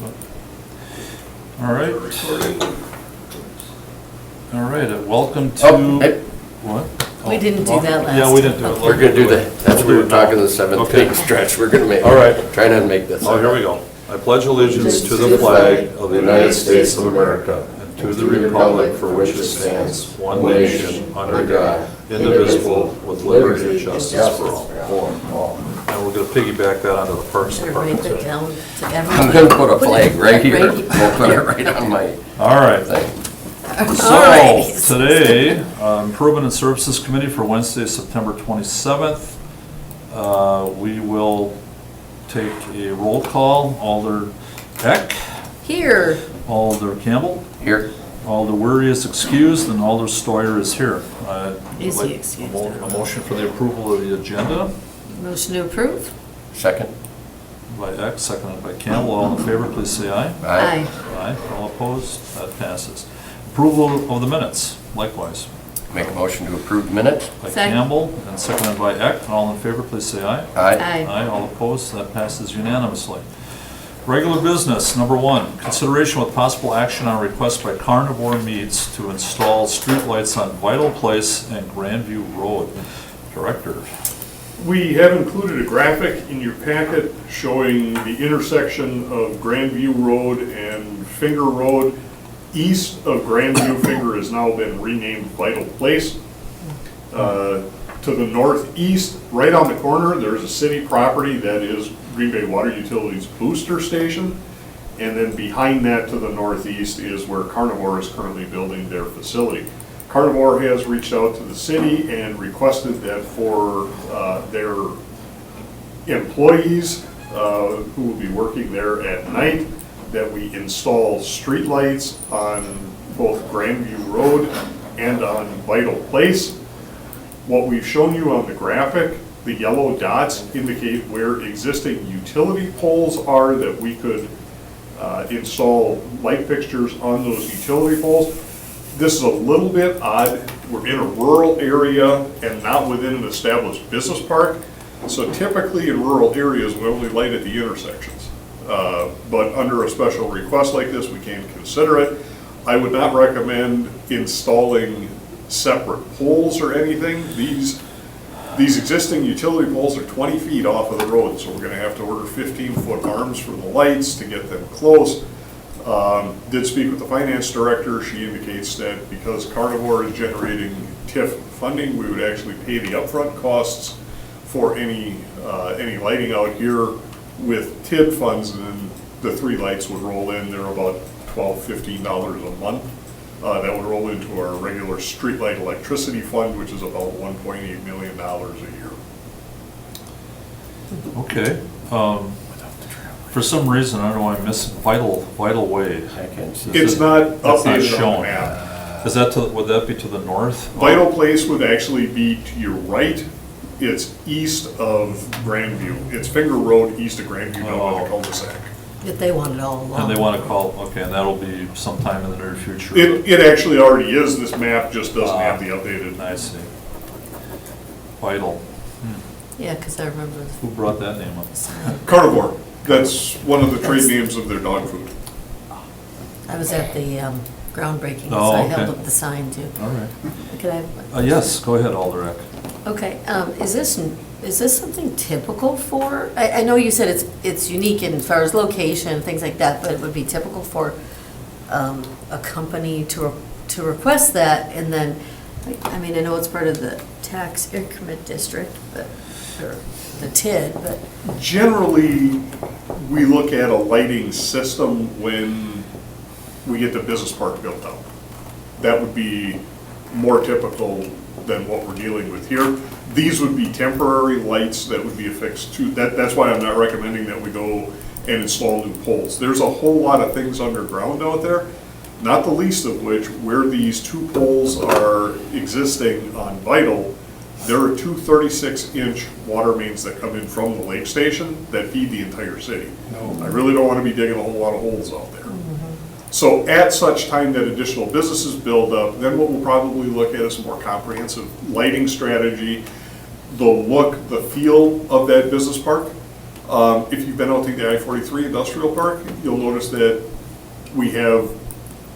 All right. All right, welcome to. Oh, hey. What? We didn't do that last. Yeah, we didn't do it. We're gonna do that. That's what we were talking, the seventh Okay. big stretch. We're gonna make. All right. Try not to make this. Oh, here we go. I pledge allegiance to the flag of the United States of America and to the republic for which it stands, one nation, under God, indivisible, with liberty and justice for all. And we're gonna piggyback that onto the Parks Better write Department that too. down to I'm everyone. gonna put a flag right Right here. here. We'll put it right on my All right. thing. So, today, Improvement and Services Committee for Wednesday, September 27th. We will take a roll call. Alder Eck, Here, Alder Campbell, Here. Alder Wery is excused, and Alder Stoyer is here. Is he Like excused? A motion for the approval of the agenda motion to approve? Second. by Eck, seconded by Campbell. All in favor, please say aye. Aye. Aye. All opposed, that passes. Approval of the minutes, likewise, Make a motion to approve minutes. by Second. Campbell and seconded by Eck. All in favor, please say aye. Aye. Aye. Aye, all opposed, that passes unanimously. Regular business, number one, consideration with possible action on request by Carnivore Meats to install streetlights on Vital Place and Grandview Road. Director. We have included a graphic in your packet showing the intersection of Grandview Road and Finger Road. East of Grandview, Finger has now been renamed Vital Place. To the northeast, right on the corner, there's a city property that is Green Bay Water Utilities booster station. And then behind that to the northeast is where Carnivore is currently building their facility. Carnivore has reached out to the city and requested that for their employees who will be working there at night, that we install streetlights on both Grandview Road and on Vital Place. What we've shown you on the graphic, the yellow dots indicate where existing utility poles are that we could install light fixtures on those utility poles. This is a little bit odd. We're in a rural area and not within an established business park. So typically in rural areas, we only light at the intersections. But under a special request like this, we can consider it. I would not recommend installing separate poles or anything. These existing utility poles are 20 feet off of the road, so we're gonna have to order 15-foot arms for the lights to get them close. Did speak with the finance director. She indicates that because Carnivore is generating TIF funding, we would actually pay the upfront costs for any lighting out here with TID funds, and then the three lights would roll in. They're about $12, $15 a month. That would roll into our regular streetlight electricity fund, which is about $1.8 million a year. Okay. For some reason, I don't know why I missed Vital Way. I can see. It's not It's not updated on shown. the map. Is that would that be to the north? Vital Place would actually be to your right. It's east of Grandview. It's Finger Road east of Grandview, down by the cul-de-sac. That they want it all along. And they want to call, okay, and that'll be sometime in the near future. It actually already is. This map just doesn't have the updated. I see. Vital. Yeah, because I remember Who brought that name up? the sign. Carnivore. That's one of the trade names of their dog food. I was at the groundbreaking, so Oh, I okay. held up the sign too. All right. Could I? Yes, go ahead, Alder Eck. Okay, is this something typical for, I know you said it's unique in as far as location, things like that, but it would be typical for a company to request that, and then, I mean, I know it's part of the tax increment district, but, or the TID, but, Generally, we look at a lighting system when we get the business park built out. That would be more typical than what we're dealing with here. These would be temporary lights that would be affixed to, that's why I'm not recommending that we go and install new poles. There's a whole lot of things underground out there, not the least of which, where these two poles are existing on Vital, there are two 36-inch water mains that come in from the lake station that feed the entire city. I really don't want to be digging a whole lot of holes out there. So at such time that additional businesses build up, then what we'll probably look at is a more comprehensive lighting strategy, the look, the feel of that business park. If you've been out to the I-43 industrial park, you'll notice that we have,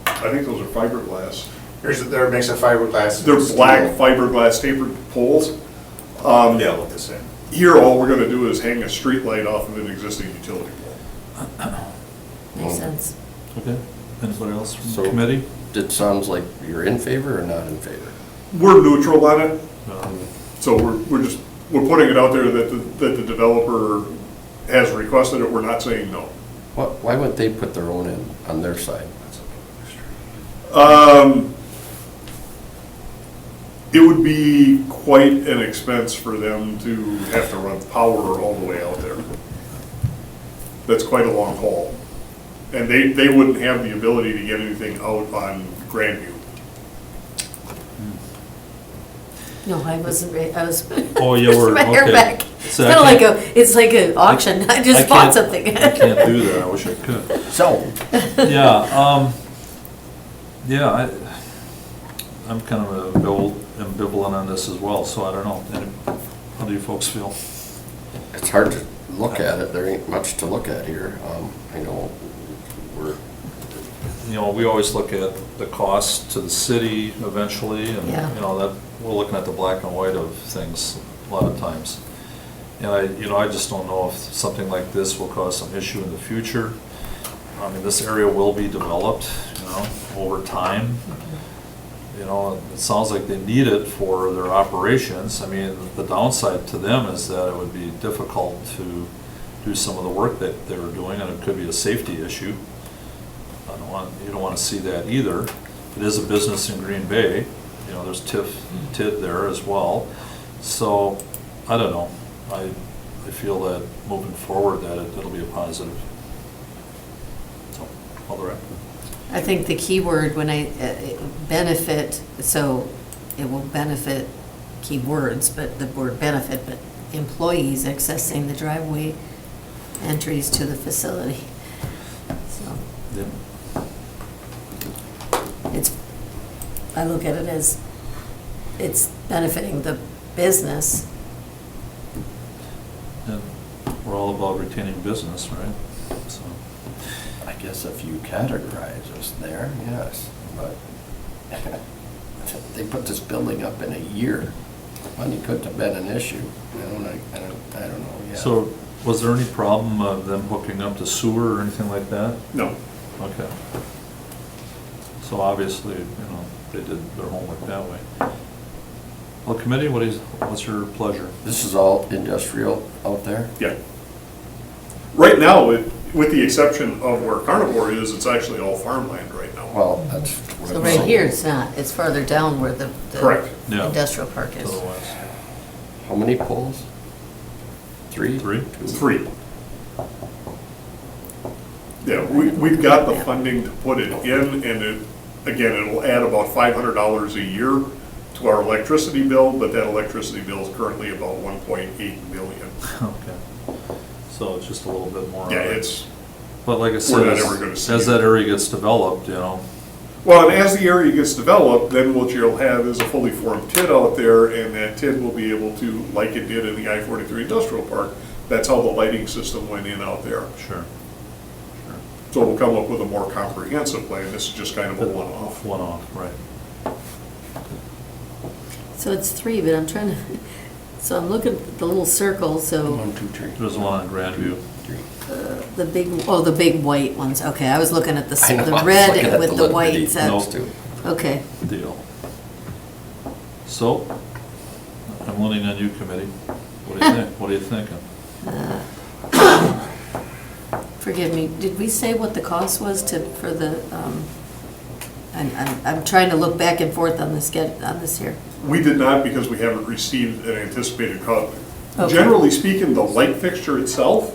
I think those are fiberglass. They're a mix of fiberglass. They're and steel. black fiberglass tapered poles. Yeah, look the same. Here, all we're gonna do is hang a street light off of an existing utility pole. Makes sense. Okay. Anybody else from So- the committee? It sounds like you're in favor or not in favor? We're neutral on it, No. so we're putting it out there that the developer has requested it, we're not saying no. Why wouldn't they put their own in on their side? It would be quite an expense for them to have to run power all the way out there. That's quite a long haul. And they wouldn't have the ability to get anything out on Grandview. No, I wasn't, I was. Oh, you were, My hair okay. back. It's So I kind of like can't- it's like an auction, I just bought can't- something. I can't do that, I wish I could. So, Yeah, I'm kind of ambivalent on this as well, so I don't know. How do you folks feel? it's hard to look at it, there ain't much to look at here. I know we're, You know, we always look at the cost to the city eventually, and, Yeah. you know, that, we're looking at the black and white of things a lot of times. And I just don't know if something like this will cause some issue in the future. I mean, this area will be developed, over time. You know, it sounds like they need it for their operations. I mean, the downside to them is that it would be difficult to do some of the work that they were doing, and it could be a safety issue. You don't want to see that either. It is a business in Green Bay, there's TID there as well. So, I don't know. I feel that moving forward that it'll be a positive. So, all the right. I think the key word when benefit, so it will benefit keywords, but the word benefit, but employees accessing the driveway entries to the facility. So Yeah. I look at it as it's benefiting the business. And we're all about retaining business, right? So, I guess if you categorize us there, yes, but they put this building up in a year. Money couldn't have been an issue. I don't know, yeah. So, was there any problem of them hooking up to sewer or anything like that? No. Okay. So obviously, they did their homework that way. Well, committee, what's your pleasure? This is all industrial out there? Yeah. Right now, with the exception of where Carnivore is, it's actually all farmland right now. Well, that's what So I'm right saying. here, it's not, it's farther down where the Correct. Yeah. industrial park To is. the west. How many poles? Three? Three? Two? 3. Yeah, we've got the funding to put it in, and it'll add about $500 a year to our electricity bill, but that electricity bill is currently about 1.8 million. Okay. So it's just a little bit more. Yeah, it's, But like I We're said, not ever gonna see as it. that area gets developed, well, and as the area gets developed, then what you'll have is a fully formed TID out there, and that TID will be able to, like it did in the I-43 industrial park, that's how the lighting system went in out there. sure. So we'll come up with a more comprehensive plan, this is just kind of a one-off. One-off, right. So it's 3, but I'm trying to, so I'm looking at the little circle, so 1, 2, 3. There's one on Grandview. 3. the big white ones. Okay, I was looking at I know, the I was red looking at with the little white. bitty that- ones too. Okay. Deal. So, I'm leaning on you, committee. What do you think? What are you thinking? Forgive me, did we say what the cost was for the, I'm trying to look back and forth on this here. We did not because we haven't received an anticipated cost. Okay. Generally speaking, the light fixture itself,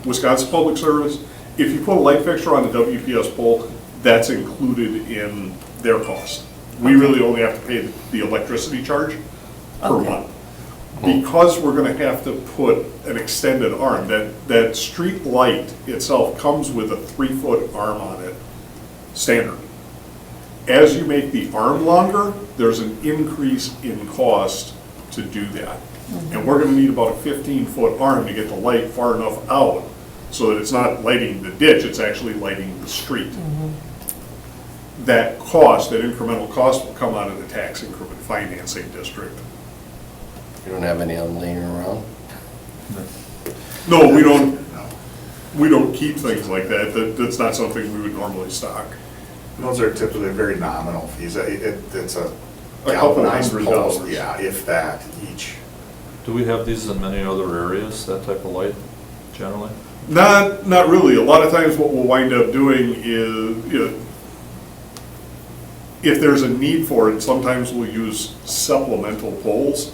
Wisconsin Public Service, if you put a light fixture on the WPS pole, that's included in their cost. We really only have to pay the electricity charge per Okay. month. Because we're gonna have to put an extended arm, that street light itself comes with a 3-foot arm on it, standard. As you make the arm longer, there's an increase in cost to do that. And we're gonna need about a 15-foot arm to get the light far enough out so that it's not lighting the ditch, it's actually lighting the street. That cost, that incremental cost will come out of the tax increment financing district. You don't have any of them laying around? No, we don't keep things like that. That's not something we would normally stock. Those are typically very nominal fees. It's a A couple galvanized $100. post, yeah, if that, each. Do we have these in many other areas, that type of light, generally? Not really. A lot of times what we'll wind up doing is, if there's a need for it, sometimes we'll use supplemental poles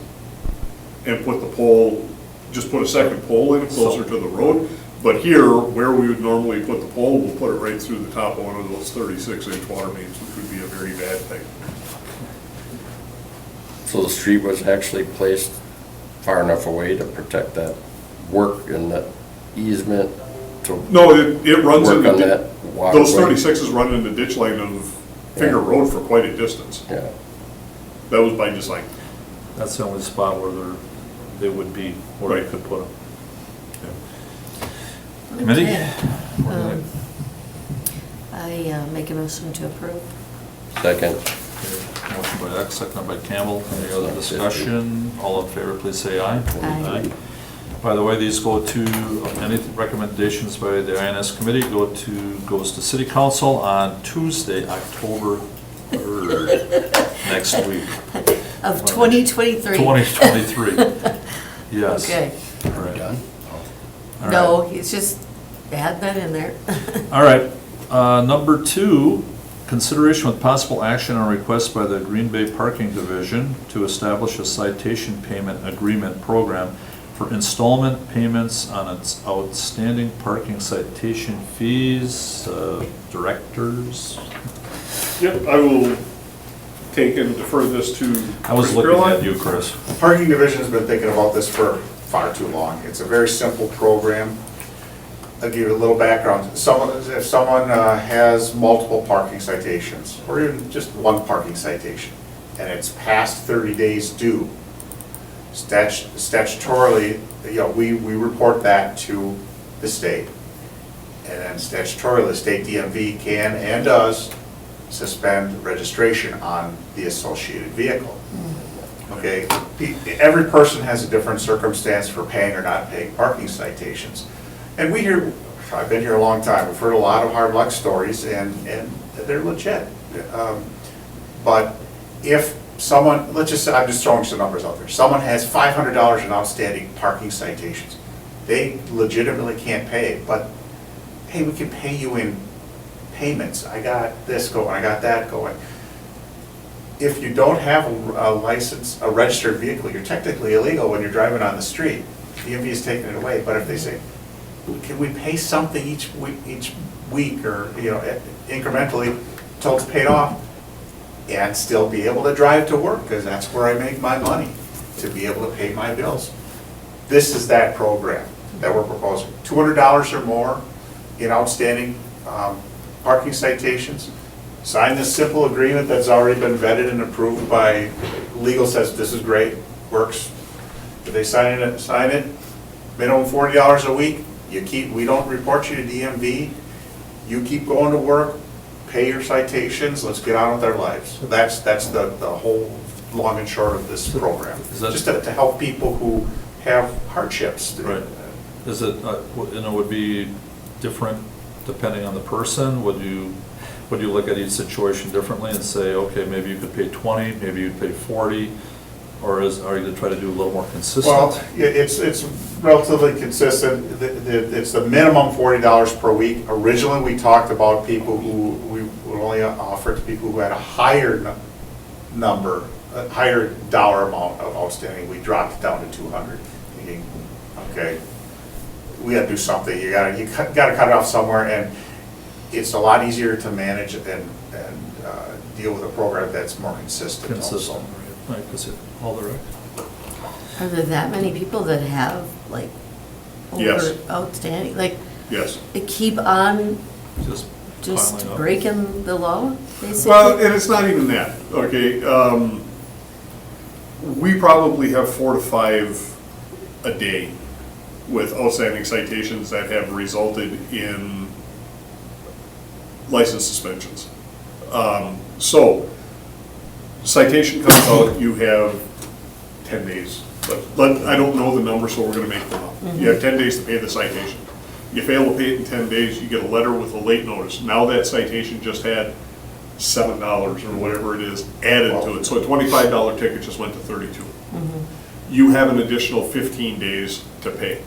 and put the pole, just put a second pole in closer to the road. But here, where we would normally put the pole, we'll put it right through the top of one of those 36-inch water mains, which would be a very bad thing. So the street was actually placed far enough away to protect that work and that easement to No, it runs in work the, on that waterway? those 36s run in the ditch line of Finger Yeah. Road for quite a distance. Yeah. That was by design. That's the only spot where they would be, where you Right. could put them. Committee? Okay. What do you think? I make a motion to approve. Second. Okay, motion by X, seconded by Campbell. Any other discussion? All in favor, please say aye. Aye. By the way, these go to, any recommendations by the INS committee goes to city council on Tuesday, October 3rd, next week, Of 2023. 2023. Yes. Okay. Right. Done? All right. No, it's just add that in there. All right, number 2, consideration with possible action on request by the Green Bay Parking Division to establish a citation payment agreement program for installment payments on its outstanding parking citation fees. Directors? Yep, I will take and defer this to. I was looking at you, Chris. The Parking Division's been thinking about this for far too long. It's a very simple program. I'll give you a little background. If someone has multiple parking citations, or even just one parking citation, and it's past 30 days due, statutorily, we report that to the state. And then statutorily, the state DMV can and does suspend registration on the associated vehicle. Okay, every person has a different circumstance for paying or not paying parking citations. And we hear, I've been here a long time, we've heard a lot of hard luck stories, and they're legit. But if someone, let's just say, I'm just throwing some numbers out there, someone has $500 in outstanding parking citations, they legitimately can't pay it, but hey, we can pay you in payments. I got this going, I got that going. If you don't have a license, a registered vehicle, you're technically illegal when you're driving on the street. DMV is taking it away, but if they say, can we pay something each week or, incrementally until it's paid off, and still be able to drive to work, because that's where I make my money, to be able to pay my bills. This is that program that we're proposing. $200 or more in outstanding parking citations. Sign this simple agreement that's already been vetted and approved by legal, says this is great, works. If they sign it, minimum $40 a week, we don't report you to DMV, you keep going to work, pay your citations, let's get on with our lives. So that's the whole long and short of this program. Is that- Just to help people who have hardships. Right. Is it, and it would be different depending on the person? Would you look at each situation differently and say, okay, maybe you could pay 20, maybe you'd pay 40? Or are you going to try to do a little more consistent? Well, it's relatively consistent. It's the minimum $40 per week. Originally, we talked about people who, we would only offer to people who had a higher number, a higher dollar amount of outstanding. We dropped it down to 200, meaning, okay, we got to do something. You got to cut it off somewhere, and it's a lot easier to manage and deal with a program that's more consistent also. Consistent, right, because all the right. Are there that many people that have like Yes. over outstanding, like Yes. they keep on Just just piling up. breaking the law, basically? Well, and it's not even that, okay? We probably have 4 to 5 a day with outstanding citations that have resulted in license suspensions. So, citation comes out, you have 10 days. But I don't know the number, so we're gonna make them up. You have 10 days to pay the citation. You fail to pay it in 10 days, you get a letter with a late notice. Now that citation just had $7 or whatever it is added to it. So a $25 ticket just went to 32. You have an additional 15 days to pay.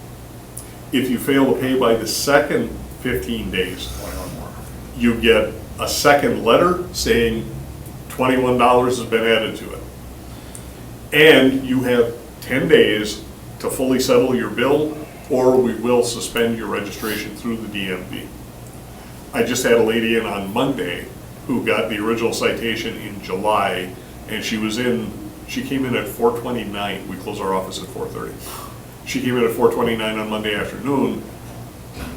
If you fail to pay by the second 15 days, you get a second letter saying $21 has been added to it. And you have 10 days to fully settle your bill, or we will suspend your registration through the DMV. I just had a lady in on Monday who got the original citation in July, and she came in at 4:29. We close our office at 4:30. She came in at 4:29 on Monday afternoon,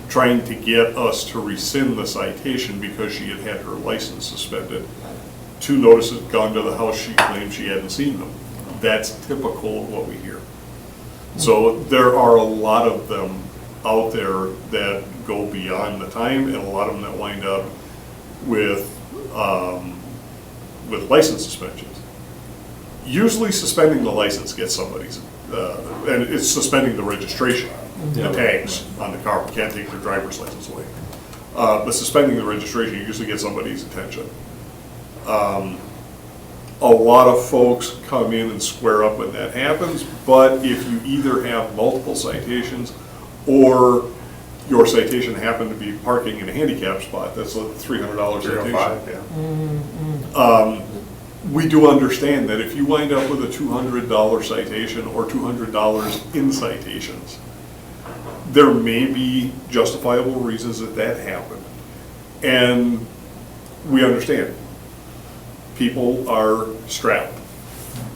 trying to get us to rescind the citation because she had had her license suspended. 2 notices gone to the house, she claimed she hadn't seen them. That's typical of what we hear. So there are a lot of them out there that go beyond the time, and a lot of them that wind up with license suspensions. Usually suspending the license gets somebody's, and it's suspending the registration, the tags on the car. We can't take their driver's license away. But suspending the registration usually gets somebody's attention. A lot of folks come in and square up when that happens, but if you either have multiple citations or your citation happened to be parking in a handicap spot, that's a $300 citation. 305, yeah. We do understand that if you wind up with a $200 citation or $200 in citations, there may be justifiable reasons that happened. And we understand. People are strapped.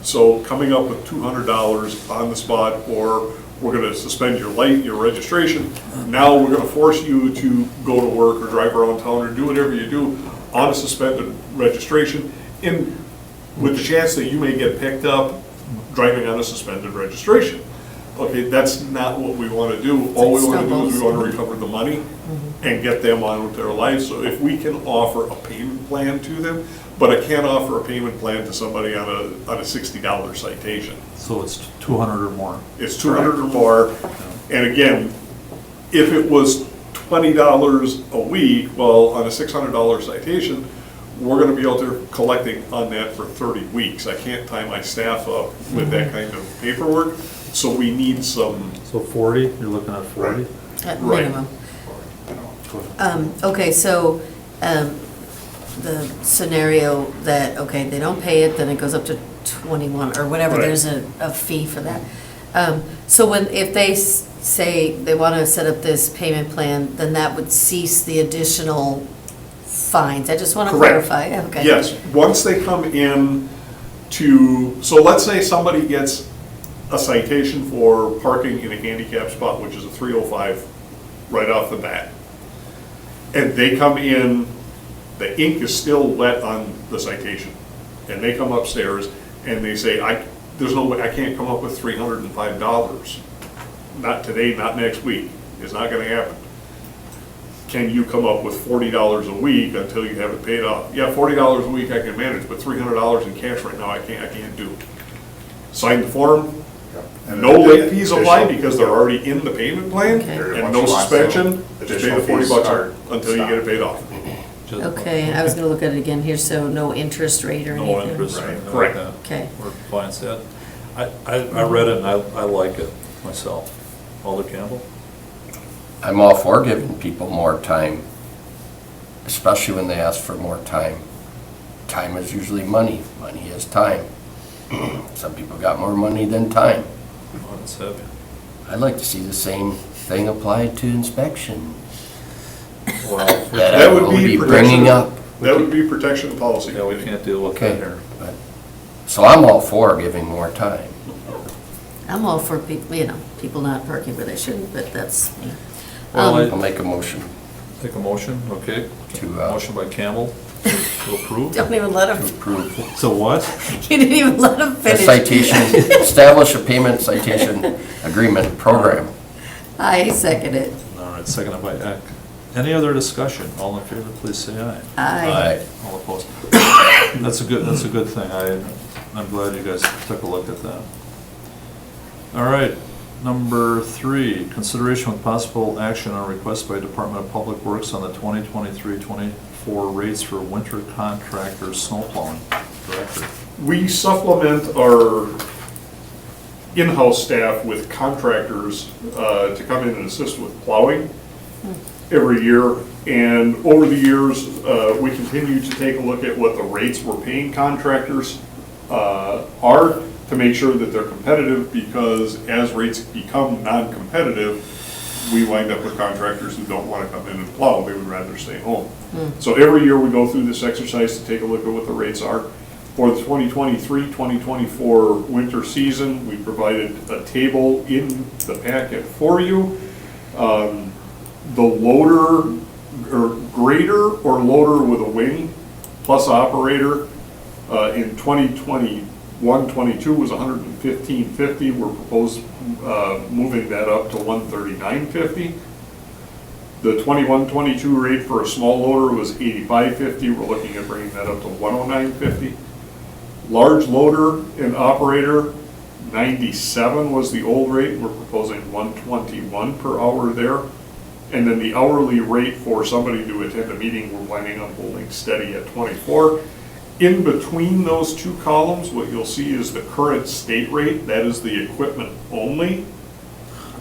So coming up with $200 on the spot, or we're gonna suspend your registration, now we're gonna force you to go to work or drive around town or do whatever you do on a suspended registration, and with the chance that you may get picked up driving on a suspended registration. Okay, that's not what we wanna do. All we wanna do is we wanna recover the money and get them on with their lives. So if we can offer a payment plan to them, but I can't offer a payment plan to somebody on a $60 citation. So it's 200 or more. It's 200 or more, and again, if it was $20 a week, well, on a $600 citation, we're gonna be out there collecting on that for 30 weeks. I can't tie my staff up with that kind of paperwork, so we need some. So 40, you're looking at 40? At Right. minimum. Okay, so, the scenario that, okay, they don't pay it, then it goes up to 21 or whatever, Right. there's a fee for that. So if they say they want to set up this payment plan, then that would cease the additional fines. I just want to Correct. clarify, okay. Yes, once they come in so let's say somebody gets a citation for parking in a handicap spot, which is a 305 right off the bat. And they come in, the ink is still wet on the citation. And they come upstairs and they say, there's no way, I can't come up with $305. Not today, not next week. It's not gonna happen. Can you come up with $40 a week until you have it paid off? Yeah, $40 a week I can manage, but $300 in cash right now I can't do. Sign the form, no late fees apply because they're already in the payment plan, Okay. and no suspension, just pay the Additional fees $40 are until you get it paid off. Just- Okay, I was going to look at it again here, so no interest rate or anything? No interest or Right. anything like Correct. that. Okay. Or fine said. I read it and I like it myself. Alder Campbell? I'm all for giving people more time, especially when they ask for more time. Time is usually money. Money is time. Some people got more money than time. Oh, it's heavy. I'd like to see the same thing applied to inspection. Well, That I That would will be be protection. bringing up. That would be protection policy. yeah, we can't deal with Okay, that here. but, so I'm all for giving more time. I'm all for people, people not parking where they shouldn't, but that's me. Well, I'll make a motion. Take a motion, okay? To, Motion by Campbell to approve. Don't even let To him, approve So what? you didn't even let him a finish. citation, establish a payment citation agreement program. I second it. All right, seconded by Eck. Any other discussion? All in favor, please say aye. Aye. All opposed? That's a good thing. I'm glad you guys took a look at that. All right, number 3, consideration with possible action on request by Department of Public Works on the 2023-24 rates for winter contractor snow plowing. Director. We supplement our in-house staff with contractors to come in and assist with plowing every year. And over the years, we continue to take a look at what the rates we're paying contractors are to make sure that they're competitive, because as rates become non-competitive, we wind up with contractors who don't want to come in and plow. They would rather stay home. So every year we go through this exercise to take a look at what the rates are. For the 2023-2024 winter season, we provided a table in the packet for you. The loader, or grader or loader with a wing plus operator in 2021-22 was $115.50. We're proposed moving that up to $139.50. The 21-22 rate for a small loader was $85.50. We're looking at bringing that up to $109.50. Large loader and operator, $97 was the old rate. We're proposing $121 per hour there. And then the hourly rate for somebody to attend a meeting, we're planning on holding steady at $24. In between those two columns, what you'll see is the current state rate. That is the equipment only.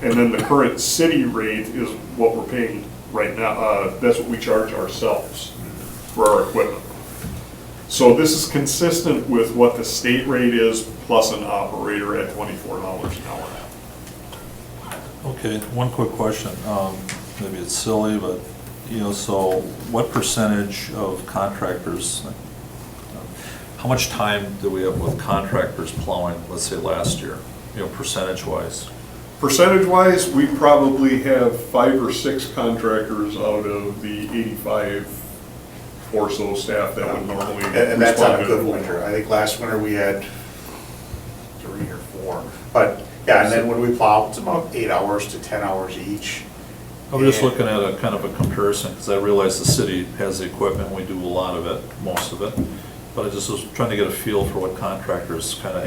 And then the current city rate is what we're paying right now. That's what we charge ourselves for our equipment. So this is consistent with what the state rate is, plus an operator at $24 an hour. Okay, one quick question. Maybe it's silly, but, so what percentage of contractors, how much time do we have with contractors plowing, let's say last year, percentage-wise? Percentage-wise, we probably have 5 or 6 contractors out of the 85 or so staff that would normally. And that's on a good respond. winter. I think last winter we had 3 or 4. But, yeah, and then when we plow, it's about 8 hours to 10 hours each. I'm just looking at a kind of a comparison, because I realize the city has the equipment, we do a lot of it, most of it. But I just was trying to get a feel for what contractors kind of.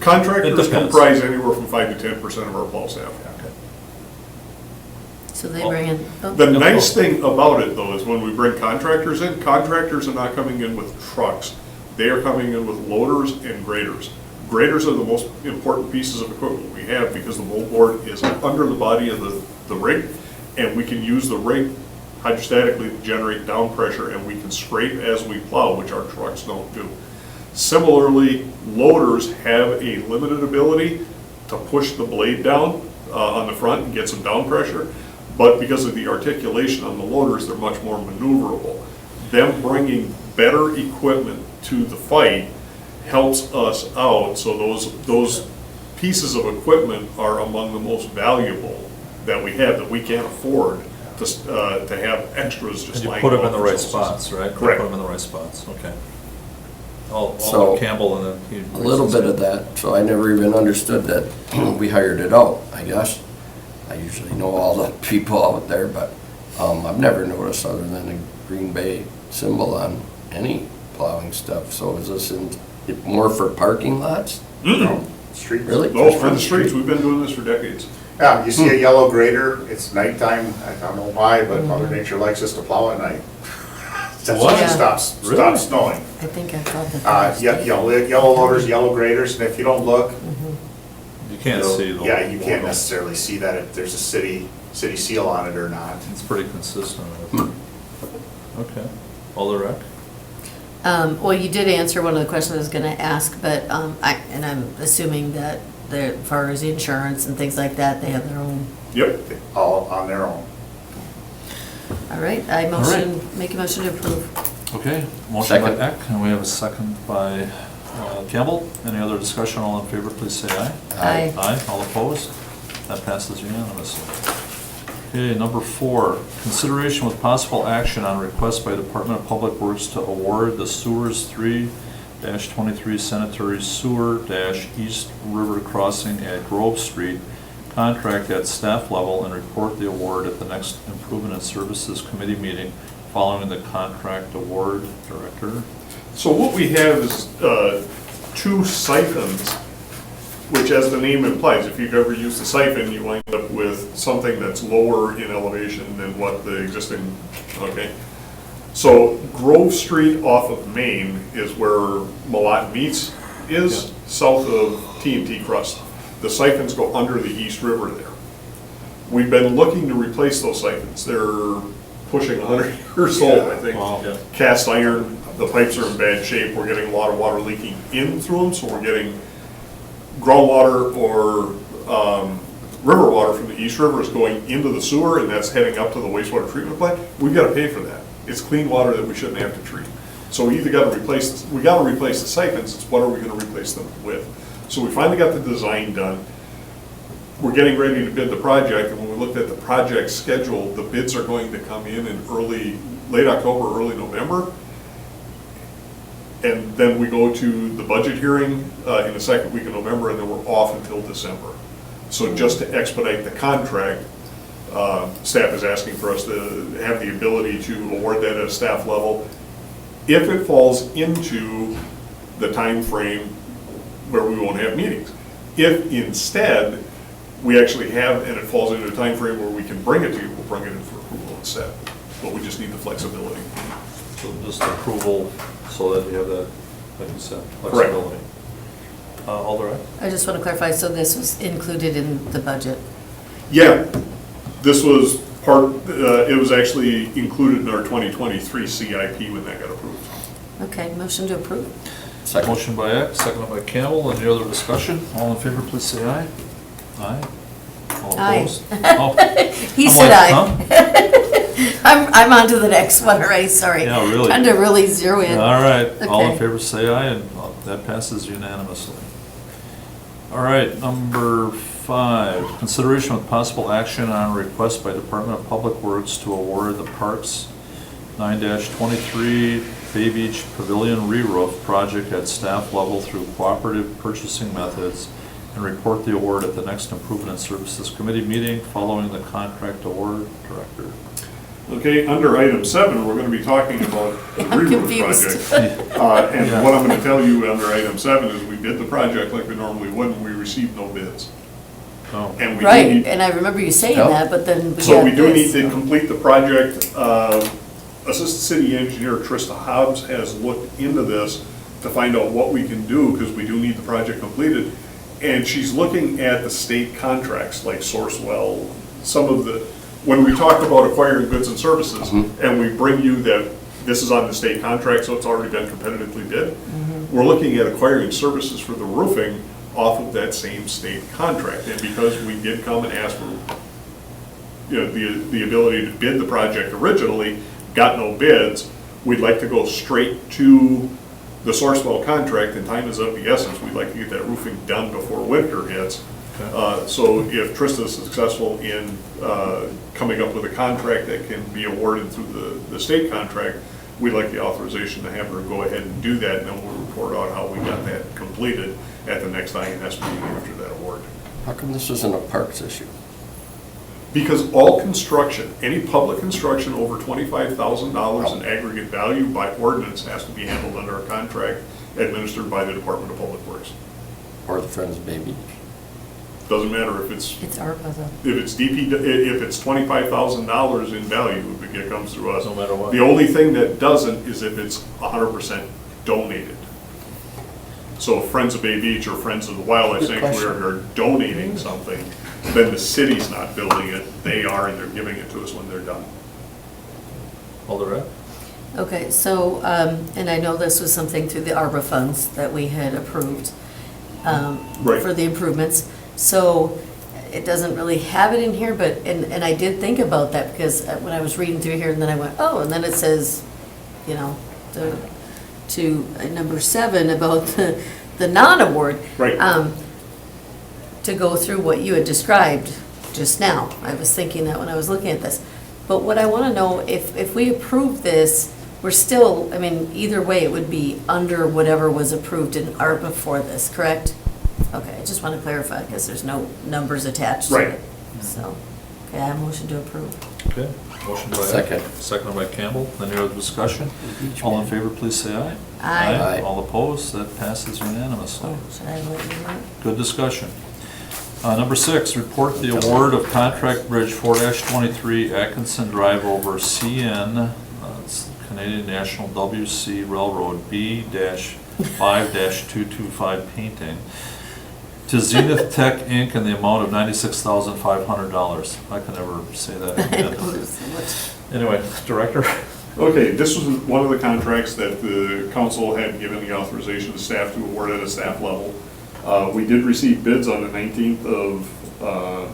Contractors It depends. comprise anywhere from 5 to 10% of our plow staff. Okay. So they bring in, The nice thing about it, though, is when we bring contractors in, contractors are not coming in with trucks. They are coming in with loaders and graders. Graders are the most important pieces of equipment we have, because the moldboard is under the body of the rig, and we can use the rig hydrostatically to generate down pressure, and we can scrape as we plow, which our trucks don't do. Similarly, loaders have a limited ability to push the blade down on the front and get some down pressure, but because of the articulation on the loaders, they're much more maneuverable. Them bringing better equipment to the fight helps us out, so those pieces of equipment are among the most valuable that we have, that we can't afford to have extras just And you lying put them in about the for right sources. spots, right? Correct. Put them in the right spots, okay. I'll So, let Campbell and then he. A little bit of that, so I never even understood that we hired it out, I guess. I usually know all the people out there, but I've never noticed other than a Green Bay symbol on any plowing stuff. So is this more for parking lots? Street. Really? No, for the streets, we've been doing this for decades. Yeah, you see a yellow grader, it's nighttime, I don't know why, but Mother Nature likes us to plow at night. That's when Yeah. it stops Really? snowing. I think I thought that. Yellow loaders, yellow graders, and if you don't look, You can't see the. yeah, you can't logo. necessarily see that if there's a city seal on it or not. It's pretty consistent. Okay. Alder Eck? Well, you did answer one of the questions I was gonna ask, but, and I'm assuming that as far as insurance and things like that, they have their own. Yep. All on their own. All right, make a motion to approve. Okay, motion by Second. Eck, and we have a second by Campbell. Any other discussion? All in favor, please say aye. Aye. Aye, all opposed? That passes unanimously. Okay, number 4, consideration with possible action on request by Department of Public Works to award the sewers 3-23 sanitary sewer-East River Crossing at Grove Street contract at staff level and report the award at the next Improvement and Services Committee meeting following the contract award. Director? So what we have is 2 siphons, which, as the name implies, if you've ever used a siphon, you wind up with something that's lower in elevation than what the existing, okay? So Grove Street off of Main is where Malat Meats is, south of T&T Crust. The siphons go under the East River there. We've been looking to replace those siphons. They're pushing 100 years old, I think. Wow. Cast iron, the pipes are in bad shape. We're getting a lot of water leaking in through them, so we're getting groundwater or river water from the East River is going into the sewer, and that's heading up to the wastewater treatment plant. We've got to pay for that. It's clean water that we shouldn't have to treat. So we either got to replace the siphons. It's what are we going to replace them with? So we finally got the design done. We're getting ready to bid the project, and when we looked at the project schedule, the bids are going to come in late October, early November. And then we go to the budget hearing in the second week of November, and then we're off until December. So just to expedite the contract, staff is asking for us to have the ability to award that at a staff level if it falls into the time frame where we won't have meetings. If instead, we actually have, and it falls into a time frame where we can bring it to you, we'll bring it in for approval instead. But we just need the flexibility. So just approval so that you have that, like you said, Correct. flexibility. Alderette? I just want to clarify, so this was included in the budget? Yeah, this was it was actually included in our 2023 CIP when that got approved. Okay, motion to approve? Second. Motion by Eck, seconded by Campbell. Any other discussion? All in favor, please say aye. Aye. All Aye. opposed? Oh, He I'm said like, aye. huh? I'm on to the next one, right, sorry. Yeah, really. Trying to really zero in. All right, all in Okay. favor say aye, and that passes unanimously. All right, number 5, consideration with possible action on request by Department of Public Works to award the Parks 9-23 Bay Beach Pavilion re-roof project at staff level through cooperative purchasing methods and report the award at the next Improvement and Services Committee meeting following the contract award. Director? Okay, under item 7, we're going to be talking about the I'm re-roof confused. project. And Yeah. what I'm going to tell you under item 7 is we bid the project like we normally would, and we received no bids. Oh, And we do Right, need- and I remember you saying Yeah. that, but then we So got we do need this. to complete the project. Assistant City Engineer Trista Hobbs has looked into this to find out what we can do, because we do need the project completed. And she's looking at the state contracts, like Sourcewell, some of the, when we talk about acquiring goods and services, and we bring you that this is on the state contract, so it's already been competitively bid, we're looking at acquiring services for the roofing off of that same state contract. And because we did come and ask for the ability to bid the project originally, got no bids, we'd like to go straight to the Sourcewell contract, and time is of the essence. We'd like to get that roofing done before winter hits. So if Trista is successful in coming up with a contract that can be awarded through the state contract, we'd like the authorization to have her go ahead and do that, and then we'll report out how we got that completed at the next INS meeting after that award. How come this isn't a parks issue? Because all construction, any public construction over $25,000 in aggregate value by ordinance has to be handled under a contract administered by the Department of Public Works. Or the Friends of Bay Beach? Doesn't matter if it's It's ARPA though. if it's if it's $25,000 in value, it comes through us. No matter what. The only thing that doesn't is if it's 100% donated. So if Friends of Bay Beach or Friends of the Wildlife Good question. Sanctuary are donating something, then the city's not building it, they are, and they're giving it to us when they're done. Alderette? Okay, so, and I know this was something through the ARPA funds that we had approved Right. for the improvements. So it doesn't really have it in here, but, and I did think about that because when I was reading through here and then I went, oh, and then it says, you know, to number 7 about the non-award. Right. To go through what you had described, just now. I was thinking that when I was looking at this. But what I want to know, if we approve this, we're still, I mean, either way, it would be under whatever was approved in ARPA for this, correct? Okay, I just want to clarify, because there's no numbers attached to Right. it. So, okay, I have a motion to approve. Okay, motion by Second. Eck, seconded by Campbell. Any other discussion? All in favor, please say aye. Aye. Aye. All opposed, that passes unanimously. Oh, should I let you know? Good discussion. Number 6, report the award of contract bridge 4-23 Atkinson Drive over CN, it's Canadian National WC Railroad B-5-225 painting, to Zenith Tech Inc. in the amount of $96,500. I can never say that again. Anyway, Director? Okay, this was one of the contracts that the council had given the authorization to staff to award at a staff level. We did receive bids on the 19th of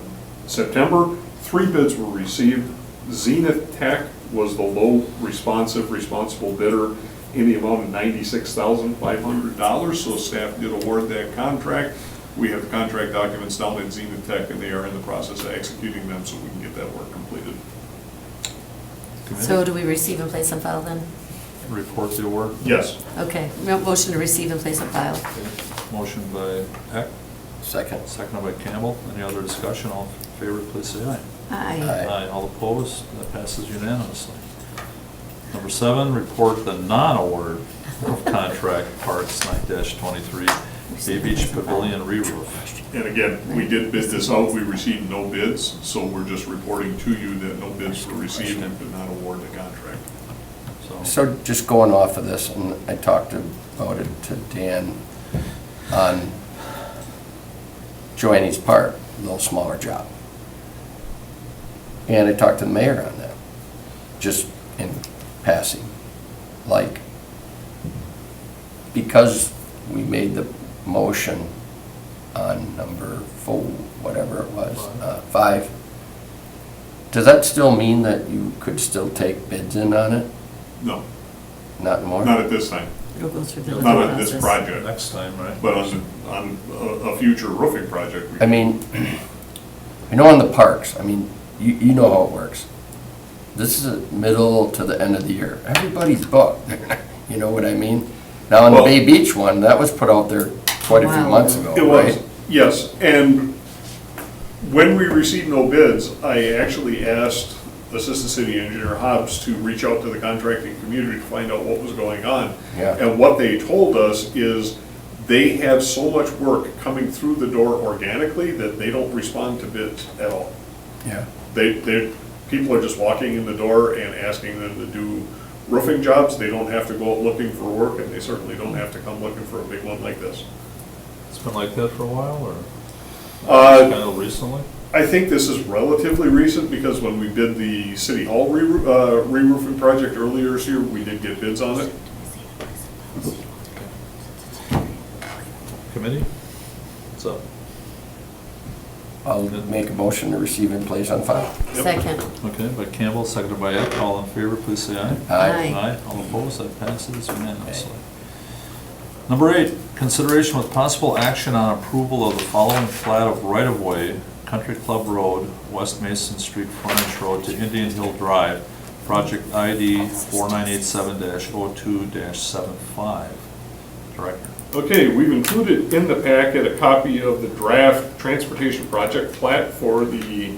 September. 3 bids were received. Zenith Tech was the low responsible bidder in the amount of $96,500, so staff did award that contract. We have the contract documents down at Zenith Tech, and they are in the process of executing them so we can get that work completed. So do we receive and place on file then? Report the award. Yes. Okay, motion to receive and place on file. Motion by Eck, Second. seconded by Campbell. Any other discussion? All in favor, please say aye. Aye. Aye. All opposed, that passes unanimously. Number 7, report the non-award of contract parts 9-23 Bay Beach Pavilion re-roof. And again, we did bid this out, we received no bids, so we're just reporting to you that no bids were received and could not award the contract. So just going off of this, and I talked about it to Dan on Joanne's part, a little smaller job. And I talked to the mayor on that, just in passing. Like, because we made the motion on number 4, whatever it was, 5, does that still mean that you could still take bids in on it? No, Not more? not at this time, It'll go through the not on this process. project, Next time, right? but on a future roofing project. we I mean, you know, on the parks, I mean, you know how it works. This is the middle to the end of the year. Everybody's booked, you know what I mean? Now, on the Well- Bay Beach one, that was put out there quite a few Wow. months ago, It was, right? yes, and when we received no bids, I actually asked Assistant City Engineer Hobbs to reach out to the contracting community to find out what was going on. Yeah. And what they told us is they have so much work coming through the door organically that they don't respond to bids at all. Yeah. People are just walking in the door and asking them to do roofing jobs. They don't have to go out looking for work, and they certainly don't have to come looking for a big one like this. It's been like that for a while, or Uh, kind of recently? I think this is relatively recent because when we bid the City Hall re-roofing project earlier this year, we did get bids on it. Committee? What's up? I'll make a motion to receive and place on file. Second. Okay, by Campbell, seconded by Eck. All in favor, please say aye. Aye. Aye. All opposed, that passes unanimously. Number 8, consideration with possible action on approval of the following plat of right-of-way, Country Club Road, West Mason Street Frontage Road to Indian Hill Drive, project ID 4987-02-75. Director. Okay, we've included in the packet a copy of the draft transportation project plat for the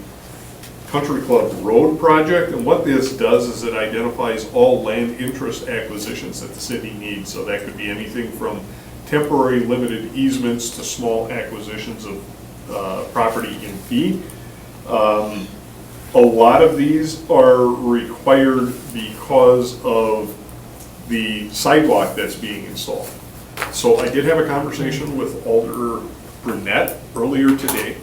Country Club Road project, and what this does is it identifies all land interest acquisitions that the city needs. So that could be anything from temporary limited easements to small acquisitions of property in fee. A lot of these are required because of the sidewalk that's being installed. So I did have a conversation with Alder Burnett earlier today.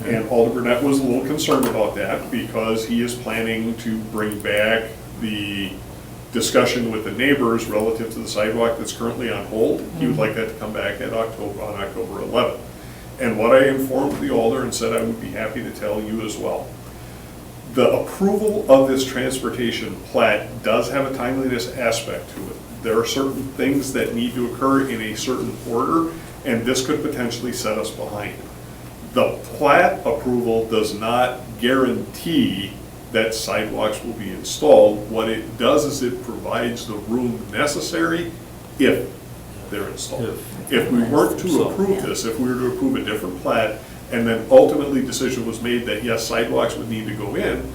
And Alder Burnett was a little concerned about that because he is planning to bring back the discussion with the neighbors relative to the sidewalk that's currently on hold. He would like that to come back on October 11th. And what I informed the Alder and said I would be happy to tell you as well. The approval of this transportation plat does have a timeliness aspect to it. There are certain things that need to occur in a certain order, and this could potentially set us behind. The plat approval does not guarantee that sidewalks will be installed. What it does is it provides the room necessary if they're installed. If we weren't to approve this, if we were to approve a different plat, and then ultimately decision was made that yes, sidewalks would need to go in,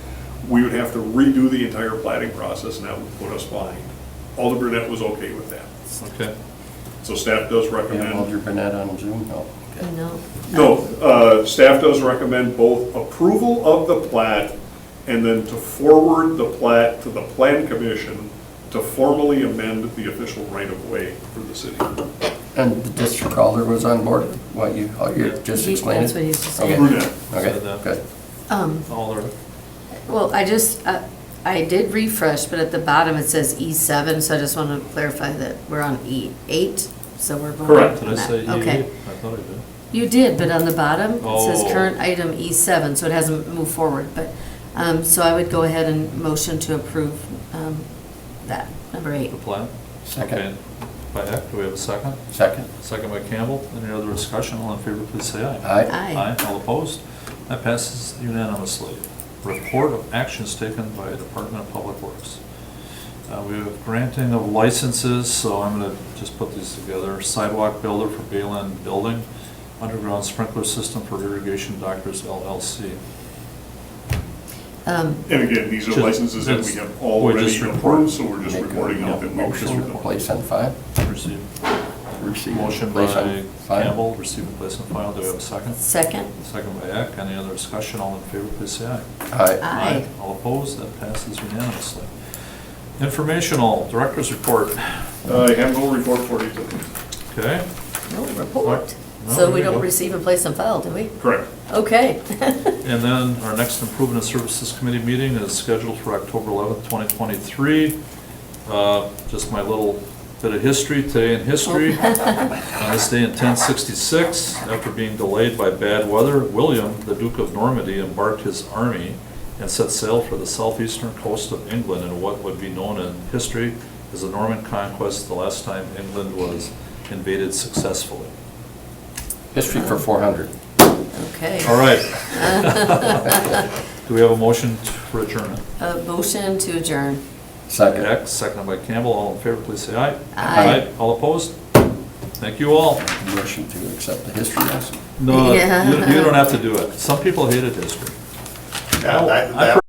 we would have to redo the entire platting process, and that would put us behind. Alder Burnett was okay with that. Okay. So staff does You have recommend, Alder Burnett on Zoom? No. Okay. No. staff does recommend both approval of the plat and then to forward the plat to the plan commission to formally amend the official right-of-way for the city. And the district alder was on board? What you just He- explained? that's what he's just Okay. saying. Brunette. Okay, good. All right. Well, I did refresh, but at the bottom it says E7, so I just want to clarify that we're on E8, so we're voting Correct. on Did I that. say E8? Okay. I thought I did. You did, but on the bottom, it says Oh. current item E7, so it hasn't moved forward, but, so I would go ahead and motion to approve that, number 8. The plan? Second. Okay. By Heck, do we have a second? Second. Second by Campbell. Any other discussion? All in favor, please say aye. Aye. Aye. All opposed? That passes unanimously. Report of actions taken by Department of Public Works. We have granting of licenses, so I'm going to just put these together. Sidewalk builder for Bayland Building, underground sprinkler system for Irrigation Doctors LLC. Um, And again, these are Just- licenses that we have we already just report. approved, so we're just Make a reporting out that we just motion, approved. place on file. Receive. Receive, Motion place by on file. Campbell, receive and place on file. Do we have a second? Second? Second by Eck. Any other discussion? All in favor, please say aye. Aye. Aye. All opposed? That passes unanimously. Informational, Director's Report. I have no report for you today. Okay. No report. No, So there we you don't go. receive and place on file, do we? Correct. Okay. And then our next Improvement and Services Committee meeting is scheduled for October 11th, 2023. Just my little bit of history, today in history. On this day in 1066, after being delayed by bad weather, William, the Duke of Normandy, embarked his army and set sail for the southeastern coast of England in what would be known in history as the Norman Conquest, the last time England was invaded successfully. History for 400. Okay. All right. Do we have a motion for adjournment? A motion to adjourn. Second. Heck, seconded by Campbell. All in favor, please say aye. Aye. All opposed? Thank you all. Motion to accept the history lesson. No, Yeah. you don't have to do it. Some people hated history. Yeah, I that was